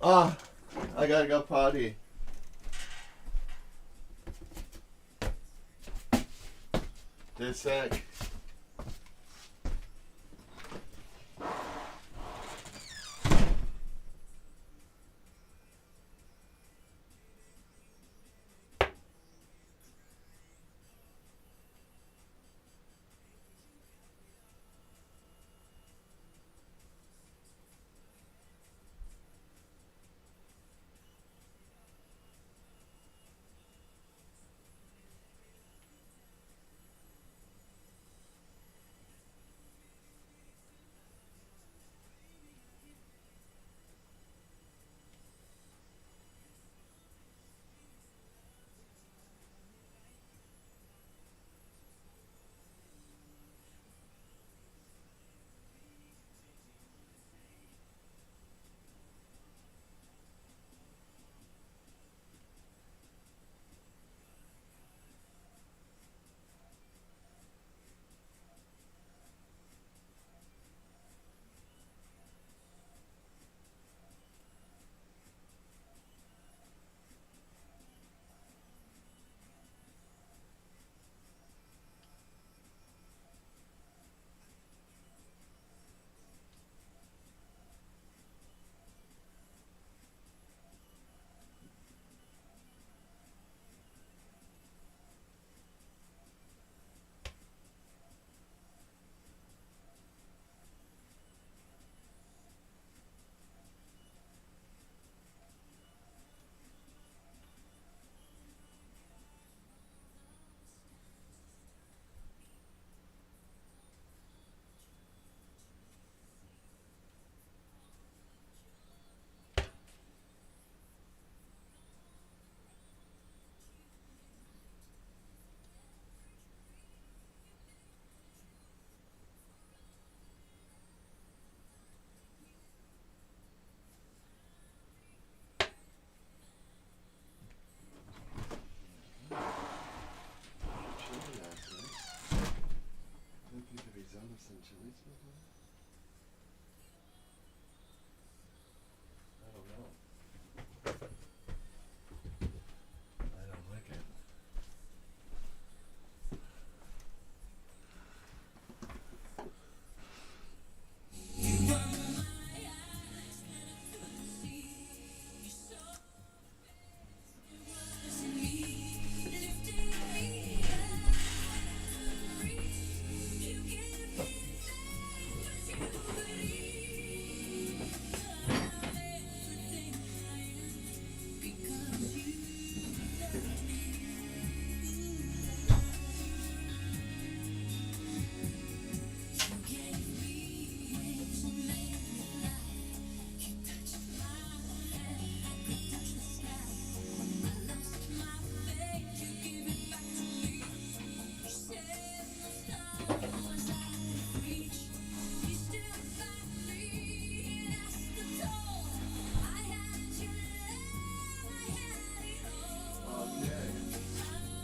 Ah, I gotta go potty. Just a sec.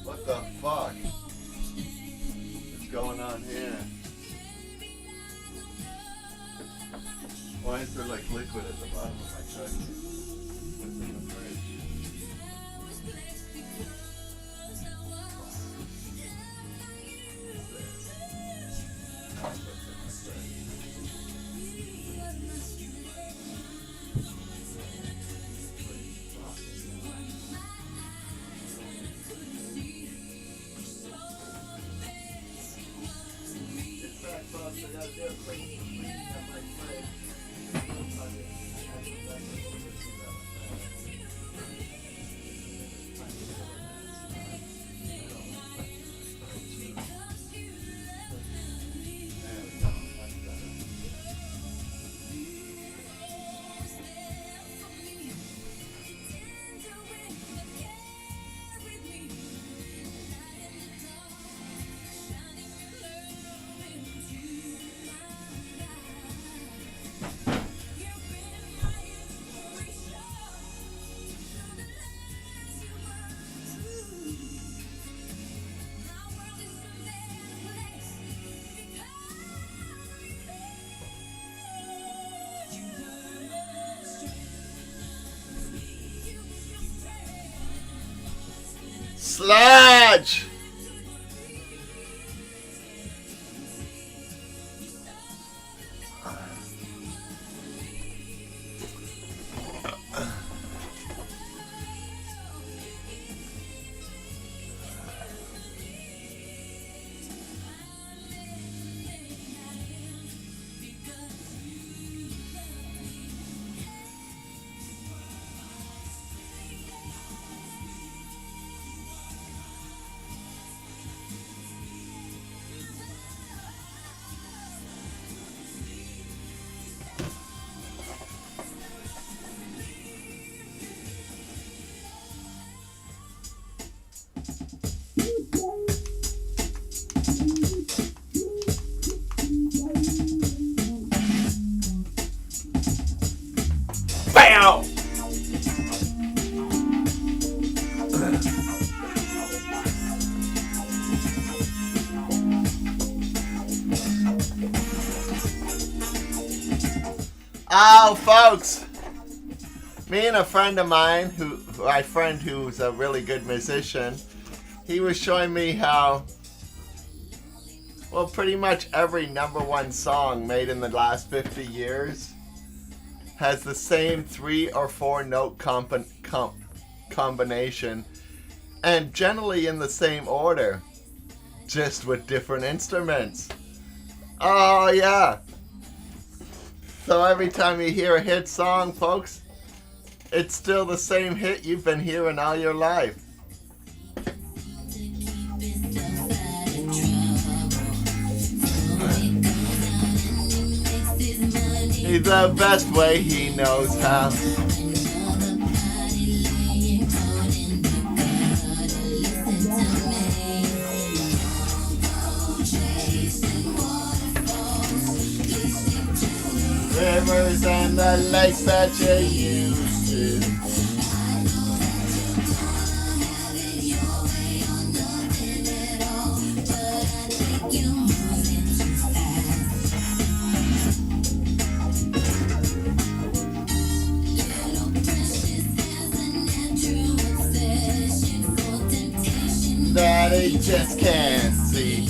What the fuck? What's going on here? Why is there like liquid at the bottom of my truck? What's in the fridge? I gotta do a quick cleaning of my fridge. Sludge! Bow! Oh, folks! Me and a friend of mine, who's a really good musician, he was showing me how, well, pretty much every #1 song made in the last 50 years has the same 3 or 4 note combination, and generally in the same order, just with different instruments. Oh yeah. So every time you hear a hit song, folks, it's still the same hit you've been hearing all your life. He's the best way he knows how. Rivers and the lakes that you used to. That he just can't see.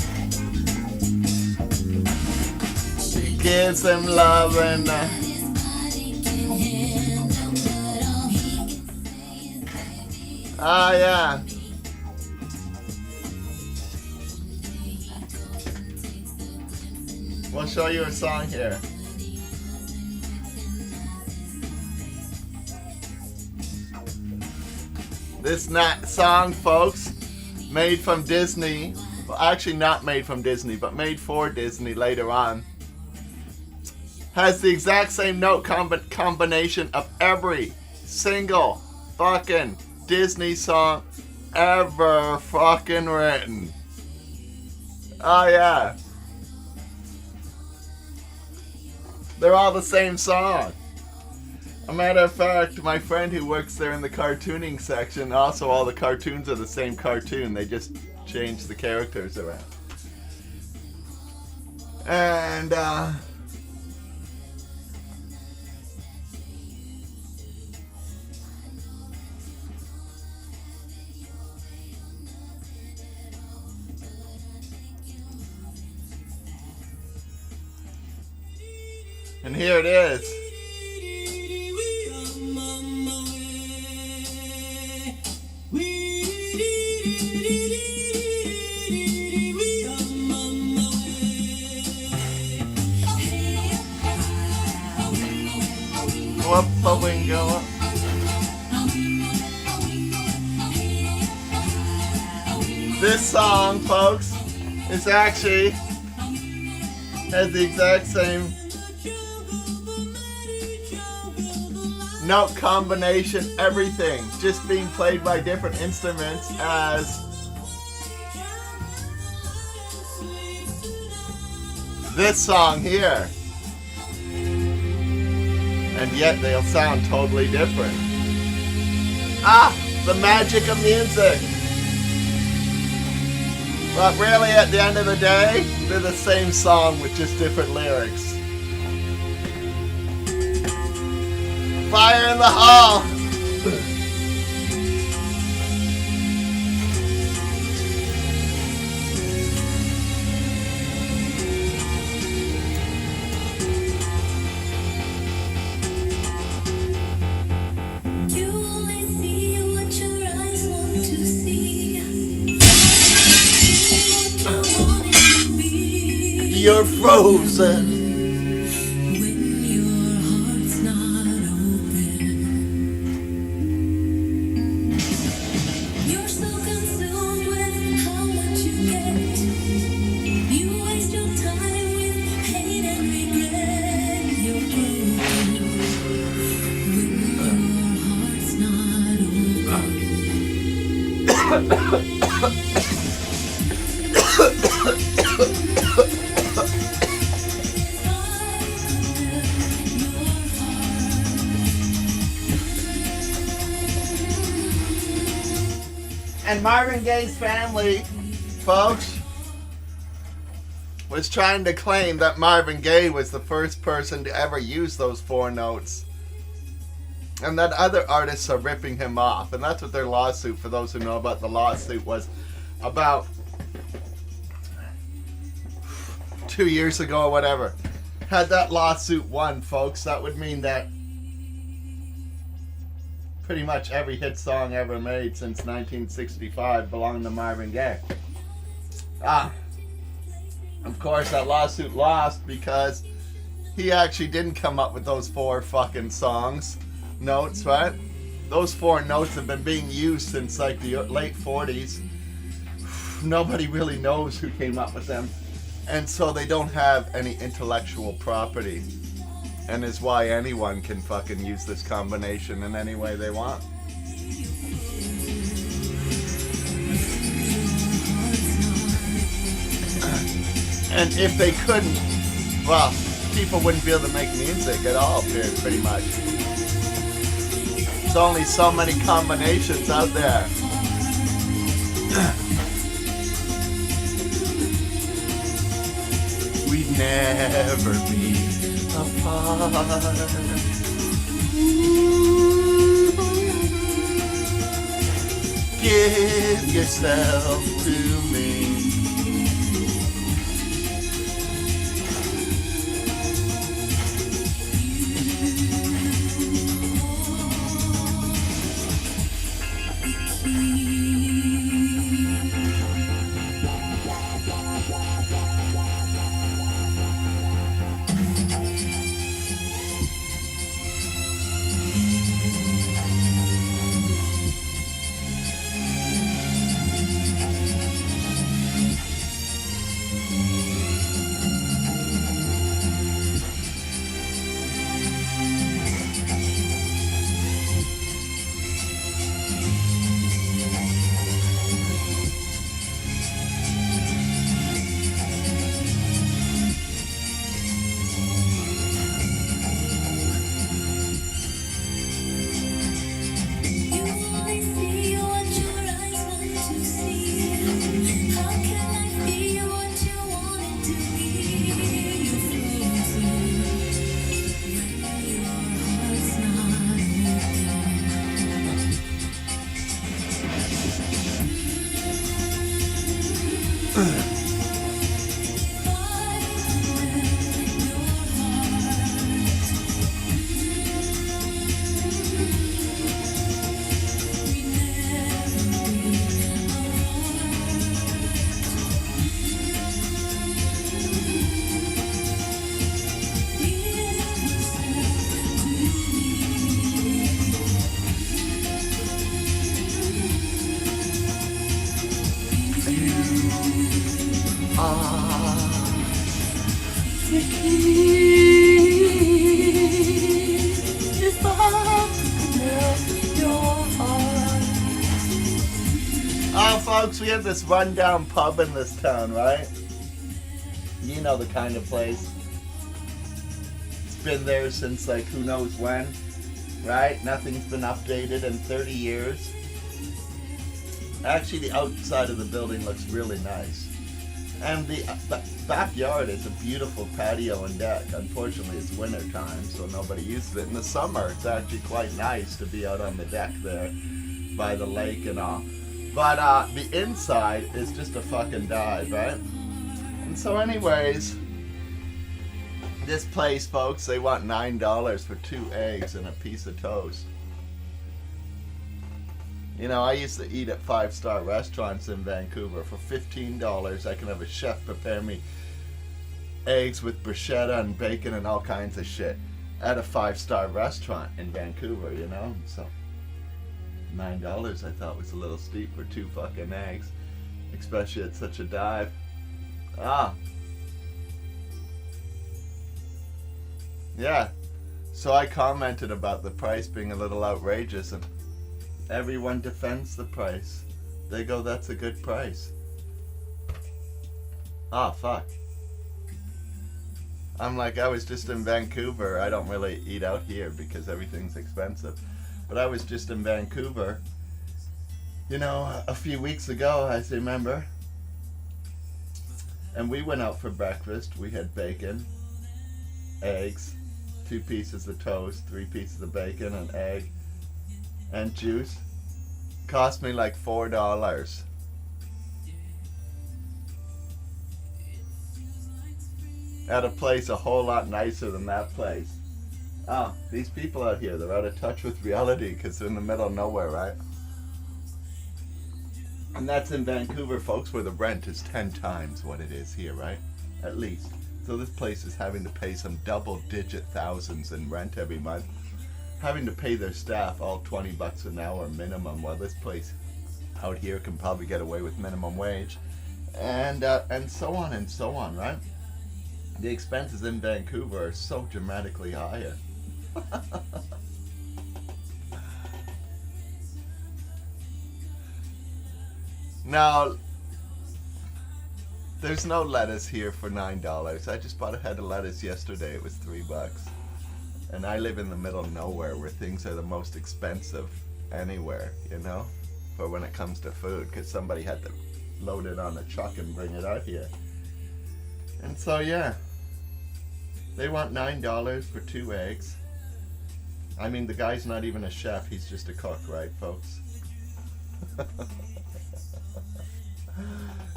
She gives him love and yeah. We'll show you a song here. This song, folks, made from Disney, well, actually not made from Disney, but made for Disney later on, has the exact same note combination of every single fucking Disney song ever fucking written. Oh yeah. They're all the same song. A matter of fact, my friend who works there in the cartooning section, also all the cartoons are the same cartoon. They just changed the characters around. And, and here it is. Go up, bubbling, go up. This song, folks, is actually has the exact same note combination, everything, just being played by different instruments as this song here. And yet they'll sound totally different. Ah, the magic of music. But really at the end of the day, they're the same song with just different lyrics. Fire in the hall. you're frozen. And Marvin Gaye's family, folks, was trying to claim that Marvin Gaye was the first person to ever use those 4 notes. And that other artists are ripping him off. And that's what their lawsuit, for those who know about the lawsuit, was about 2 years ago or whatever. Had that lawsuit won, folks, that would mean that pretty much every hit song ever made since 1965 belonged to Marvin Gaye. Of course, that lawsuit lost because he actually didn't come up with those 4 fucking notes, right? Those 4 notes have been being used since like the late 40s. Nobody really knows who came up with them. And so they don't have any intellectual property. And is why anyone can fucking use this combination in any way they want. And if they couldn't, well, people wouldn't be able to make music at all, pretty much. There's only so many combinations out there. We'd never be apart. Give yourself to me. Folks, we have this rundown pub in this town, right? You know the kind of place. It's been there since like who knows when, right? Nothing's been updated in 30 years. Actually, the outside of the building looks really nice. And the backyard is a beautiful patio and deck. Unfortunately, it's winter time, so nobody uses it. In the summer, it's actually quite nice to be out on the deck there by the lake and all. But the inside is just a fucking dive, right? And so anyways, this place, folks, they want $9 for 2 eggs and a piece of toast. You know, I used to eat at 5-star restaurants in Vancouver. For $15, I can have a chef prepare me eggs with bruschetta and bacon and all kinds of shit at a 5-star restaurant in Vancouver, you know? So $9 I thought was a little steep for 2 fucking eggs, especially at such a dive. Yeah. So I commented about the price being a little outrageous, and everyone defends the price. They go, that's a good price. Fuck. I'm like, I was just in Vancouver. I don't really eat out here because everything's expensive. But I was just in Vancouver, you know, a few weeks ago, I remember. And we went out for breakfast. We had bacon, eggs, 2 pieces of toast, 3 pieces of bacon, an egg, and juice. Cost me like $4. At a place a whole lot nicer than that place. These people out here, they're out of touch with reality because they're in the middle of nowhere, right? And that's in Vancouver, folks, where the rent is 10 times what it is here, right? At least. So this place is having to pay some double-digit thousands in rent every month. Having to pay their staff all $20 an hour minimum, while this place out here can probably get away with minimum wage. And so on and so on, right? The expenses in Vancouver are so dramatically higher. Now, there's no lettuce here for $9. I just bought a head of lettuce yesterday. It was $3. And I live in the middle of nowhere where things are the most expensive anywhere, you know, for when it comes to food, because somebody had to load it on a truck and bring it out here. And so, yeah, they want $9 for 2 eggs. I mean, the guy's not even a chef, he's just a cook, right, folks?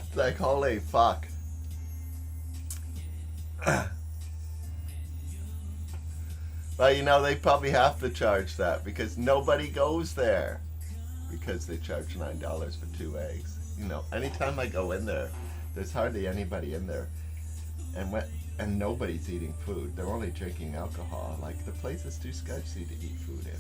It's like, holy fuck. Well, you know, they probably have to charge that because nobody goes there because they charge $9 for 2 eggs. You know, anytime I go in there, there's hardly anybody in there. And nobody's eating food. They're only drinking alcohol. Like, the place is too sketchy to eat food in.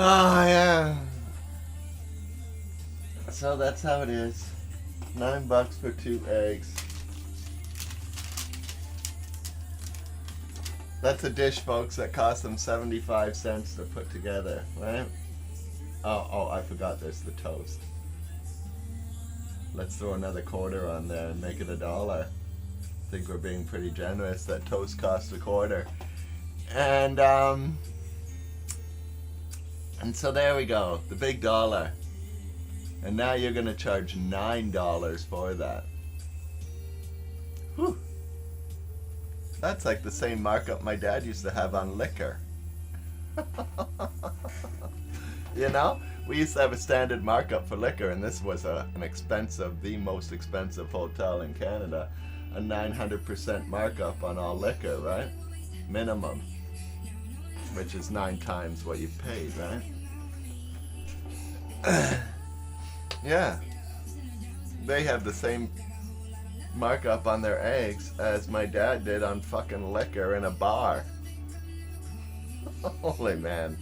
Oh, yeah. So that's how it is. $9 for 2 eggs. That's a dish, folks, that cost them 75 cents to put together, right? Oh, I forgot there's the toast. Let's throw another quarter on there and make it $1. I think we're being pretty generous. That toast costs $0.25. And so there we go, the big dollar. And now you're gonna charge $9 for that. Whew. That's like the same markup my dad used to have on liquor. You know? We used to have a standard markup for liquor, and this was the most expensive hotel in Canada. A 900% markup on all liquor, right? Minimum. Which is 9 times what you paid, right? Yeah. They have the same markup on their eggs as my dad did on fucking liquor in a bar. Holy man.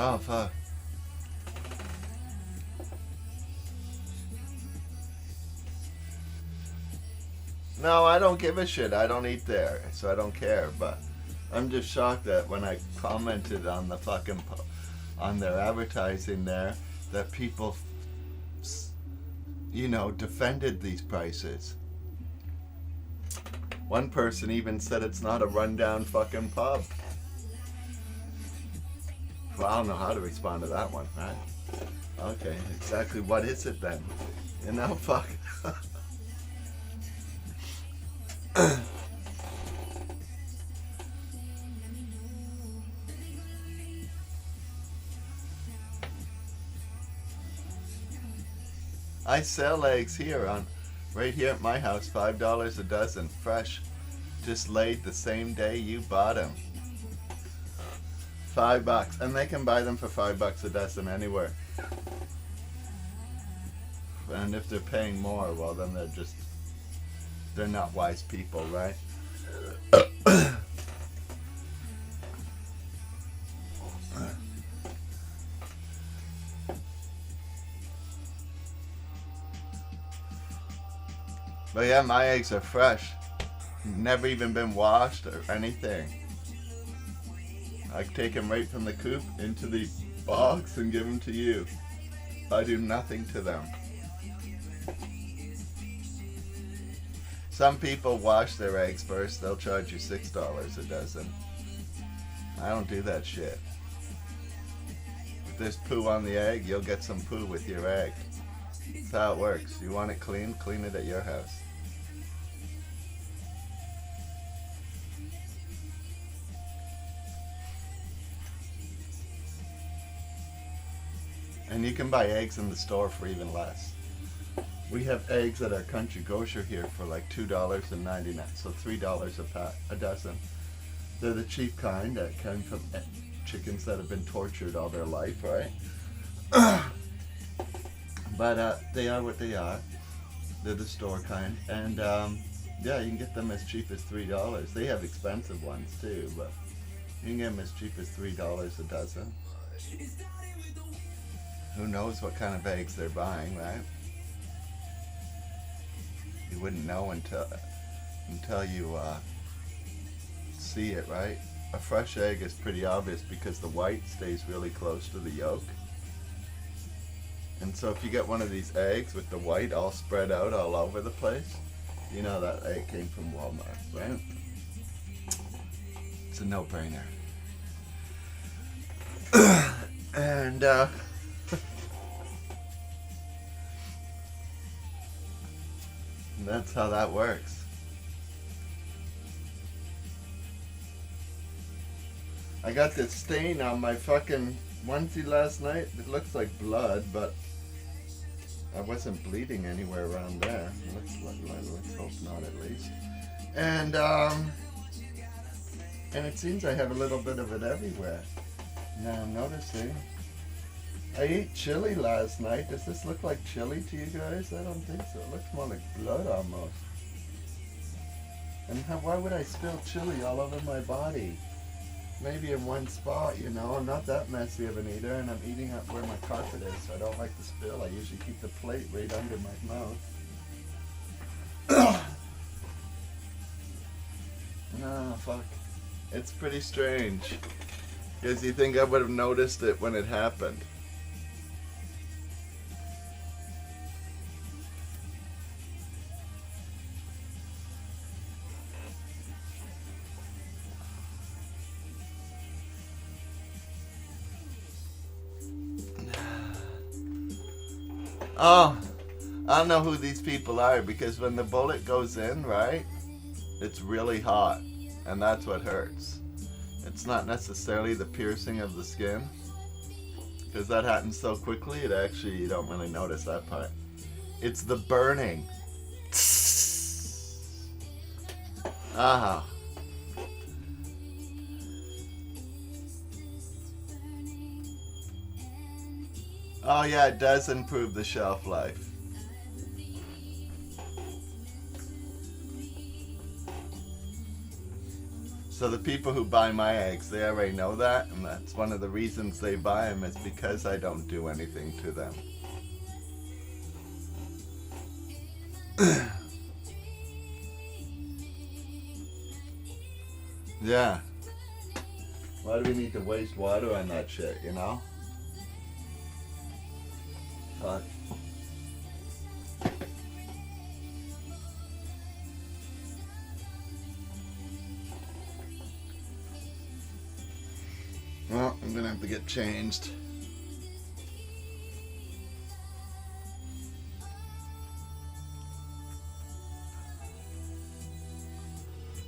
Oh, fuck. No, I don't give a shit. I don't eat there, so I don't care. But I'm just shocked that when I commented on the fucking on their advertising there, that people, defended these prices. One person even said it's not a rundown fucking pub. Well, I don't know how to respond to that one, right? Okay, exactly what is it then? Fuck. I sell eggs here right here at my house, $5 a dozen, fresh, just laid the same day you bought them. $5, and they can buy them for $5 a dozen anywhere. And if they're paying more, well, then they're not wise people, right? But yeah, my eggs are fresh. Never even been washed or anything. I take them right from the coop into the box and give them to you. I do nothing to them. Some people wash their eggs first. They'll charge you $6 a dozen. I don't do that shit. If there's poo on the egg, you'll get some poo with your egg. That's how it works. You want it clean? Clean it at your house. And you can buy eggs in the store for even less. We have eggs at our country grocer here for like $2.99, so $3 a dozen. They're the cheap kind that come from chickens that have been tortured all their life, right? But they are what they are. They're the store kind, and yeah, you can get them as cheap as $3. They have expensive ones too, but you can get them as cheap as $3 a dozen. Who knows what kind of eggs they're buying, right? You wouldn't know until you see it, right? a fresh egg is pretty obvious because the white stays really close to the yolk. And so if you get one of these eggs with the white all spread out all over the place, you know that egg came from Walmart, right? It's a no-brainer. And that's how that works. I got this stain on my fucking onesie last night. It looks like blood, but I wasn't bleeding anywhere around there. Let's hope not, at least. And it seems I have a little bit of it everywhere. Now I'm noticing. I ate chili last night. Does this look like chili to you guys? I don't think so. It looks more like blood almost. And why would I spill chili all over my body? Maybe in one spot, you know. I'm not that messy of an eater, and I'm eating up where my carpet is, so I don't like to spill. I usually keep the plate right under my mouth. No, fuck. It's pretty strange. Because you think I would have noticed it when it happened. Oh, I don't know who these people are, because when the bullet goes in, right, it's really hot, and that's what hurts. It's not necessarily the piercing of the skin, because that happens so quickly, it actually, you don't really notice that part. It's the burning. Aha. Oh yeah, it does improve the shelf life. So the people who buy my eggs, they already know that, and that's one of the reasons they buy them, is because I don't do anything to them. Yeah. Why do we need to waste water on that shit, you know? Fuck. Well, I'm gonna have to get changed.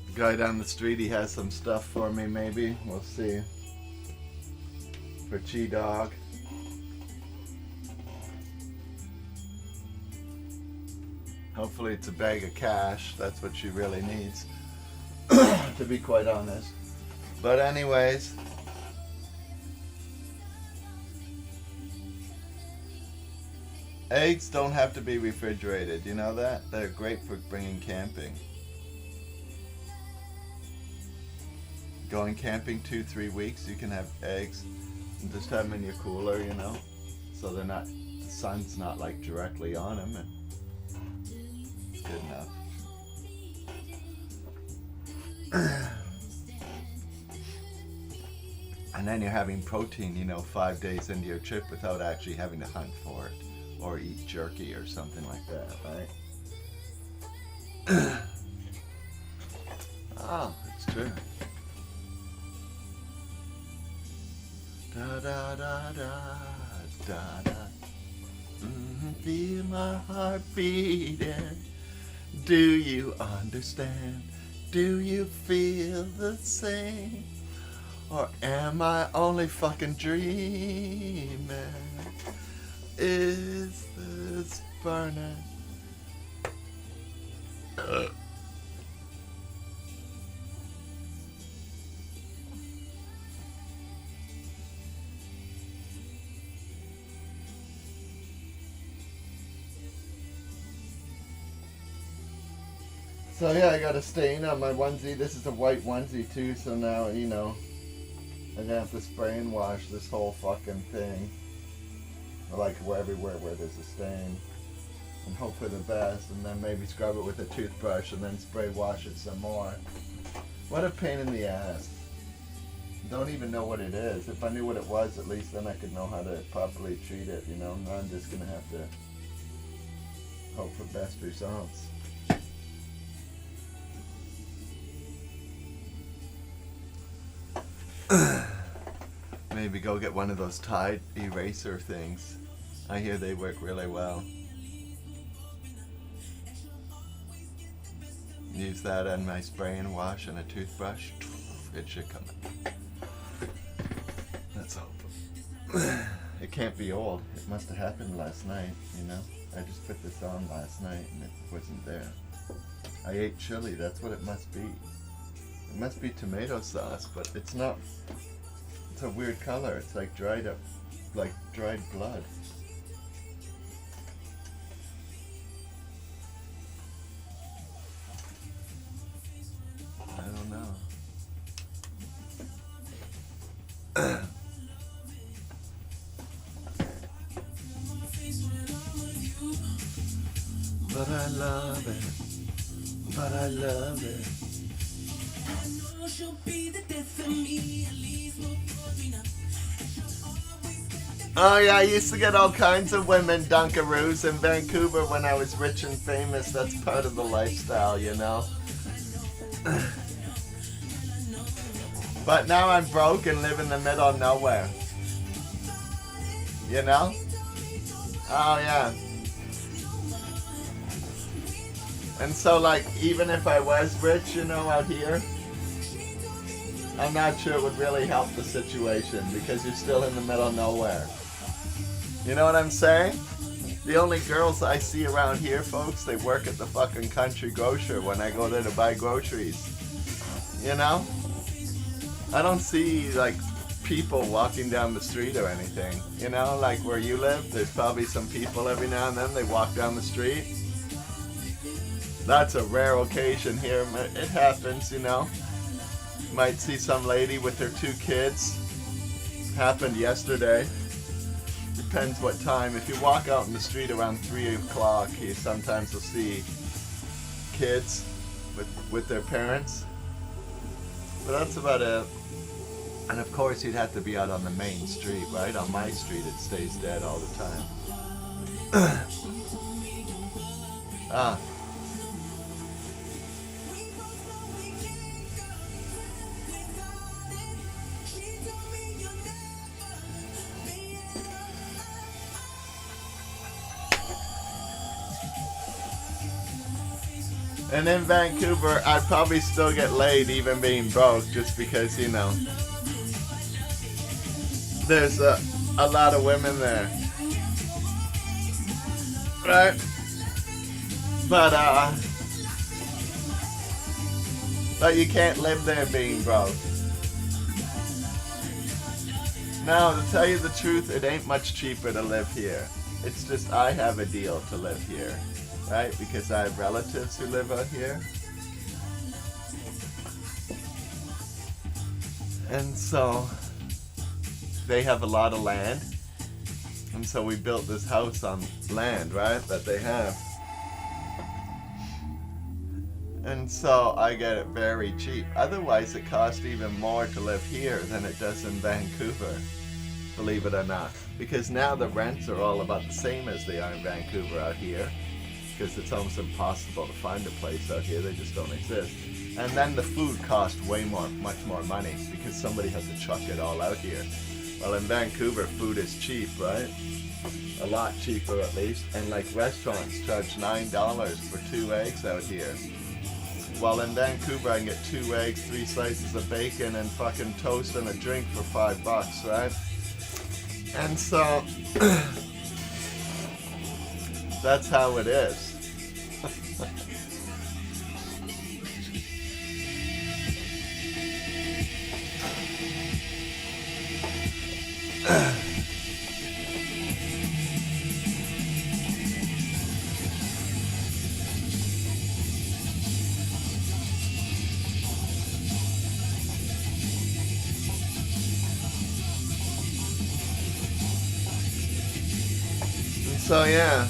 The guy down the street, he has some stuff for me, maybe. We'll see. For Chi-Dog. Hopefully it's a bag of cash. That's what she really needs, to be quite honest. But anyways, eggs don't have to be refrigerated. You know that? They're great for bringing camping. Going camping 2-3 weeks, you can have eggs and just have them in your cooler, you know, so they're not, the sun's not like directly on them, and it's good enough. And then you're having protein, you know, 5 days into your trip without actually having to hunt for it or eat jerky or something like that, right? Oh, it's true. Da da da da da da. Feel my heart beating. Do you understand? Do you feel the same? Or am I only fucking dreaming? Is this burning? So yeah, I got a stain on my onesie. This is a white onesie too, so now, you know, I'm gonna have to spray and wash this whole fucking thing. Like everywhere where there's a stain. And hope for the best, and then maybe scrub it with a toothbrush and then spray wash it some more. What a pain in the ass. Don't even know what it is. If I knew what it was, at least then I could know how to properly treat it, you know? Now I'm just gonna have to hope for best results. Maybe go get one of those Tide eraser things. I hear they work really well. Use that on my spray and wash and a toothbrush. It should come out. Let's hope. It can't be old. It must have happened last night, you know? I just put this on last night and it wasn't there. I ate chili, that's what it must be. It must be tomato sauce, but it's not. It's a weird color. It's like dried up, like dried blood. I don't know. But I love it. But I love it. Oh yeah, I used to get all kinds of women Dunkaroos in Vancouver when I was rich and famous. That's part of the lifestyle, you know? But now I'm broke and live in the middle of nowhere. You know? Oh yeah. And so like, even if I was rich, you know, out here, I'm not sure it would really help the situation because you're still in the middle of nowhere. You know what I'm saying? The only girls I see around here, folks, they work at the fucking country grocer when I go there to buy groceries. You know? I don't see, like, people walking down the street or anything. You know, like where you live, there's probably some people every now and then, they walk down the street. That's a rare occasion here. It happens, you know. Might see some lady with her 2 kids. Happened yesterday. Depends what time. If you walk out in the street around 3 o'clock, you sometimes will see kids with their parents. But that's about it. And of course you'd have to be out on the main street, right? On my street it stays dead all the time. And in Vancouver, I'd probably still get laid even being broke just because, you know, there's a lot of women there. Right? But you can't live there being broke. Now, to tell you the truth, it ain't much cheaper to live here. It's just I have a deal to live here. Right? Because I have relatives who live out here. And so they have a lot of land. And so we built this house on land, right? That they have. And so I get it very cheap. Otherwise it costs even more to live here than it does in Vancouver. Believe it or not. Because now the rents are all about the same as they are in Vancouver out here. Because it's almost impossible to find a place out here. They just don't exist. And then the food costs much more money because somebody has to chuck it all out here. Well, in Vancouver, food is cheap, right? A lot cheaper at least. And like restaurants charge $9 for 2 eggs out here. While in Vancouver, I can get 2 eggs, 3 slices of bacon, and fucking toast and a drink for $5, right? And so that's how it is. So yeah.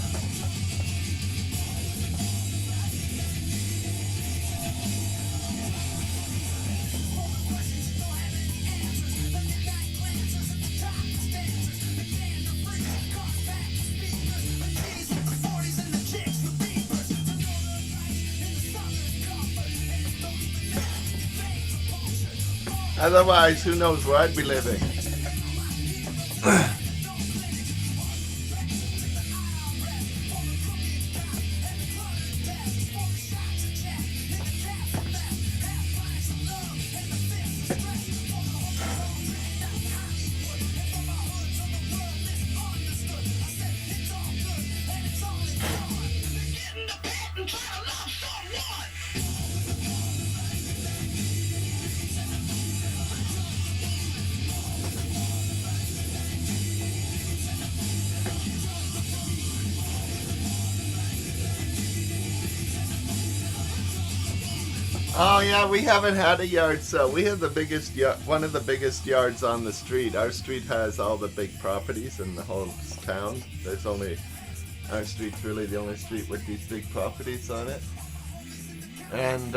Otherwise, who knows where I'd be living. Oh yeah, we haven't had a yard sale. We have the biggest, one of the biggest yards on the street. Our street has all the big properties in the whole town. There's only, our street's really the only street with these big properties on it. And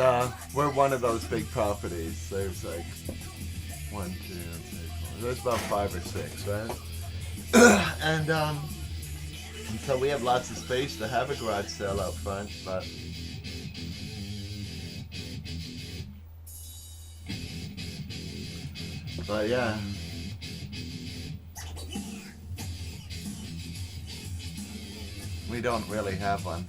we're one of those big properties. There's like 1, 2, 3, 4. There's about 5 or 6, right? And so we have lots of space to have a garage sale out front, but yeah. We don't really have one.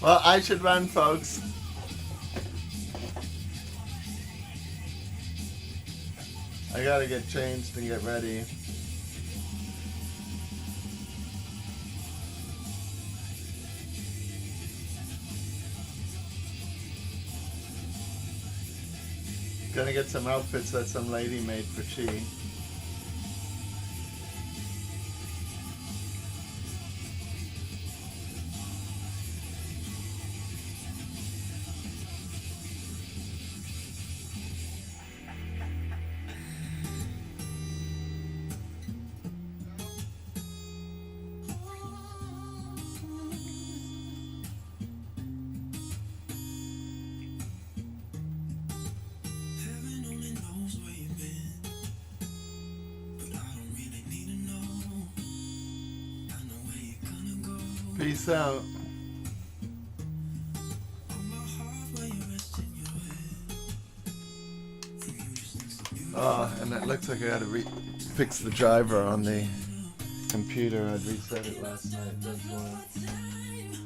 Well, I should run, folks. I gotta get changed and get ready. Gonna get some outfits that some lady made for Chi. Peace out. And it looks like I gotta fix the driver on the computer. I'd reset it last night, that's why.